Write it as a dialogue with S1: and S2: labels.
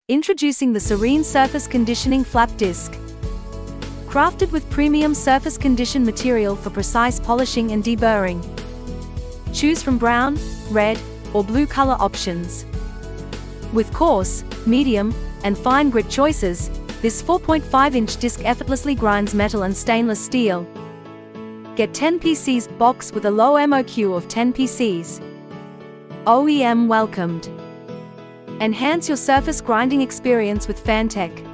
S1: Introducing the Serene Surface Conditioning Flap Disc. Crafted with premium surface condition material for precise polishing and deburring. Choose from brown, red, or blue color options. With coarse, medium, and fine grit choices, this 4.5-inch disc effortlessly grinds metal and stainless steel. Get 10 PCs box with a low MOQ of 10 PCs. OEM welcomed. Enhance your surface grinding experience with FanTech.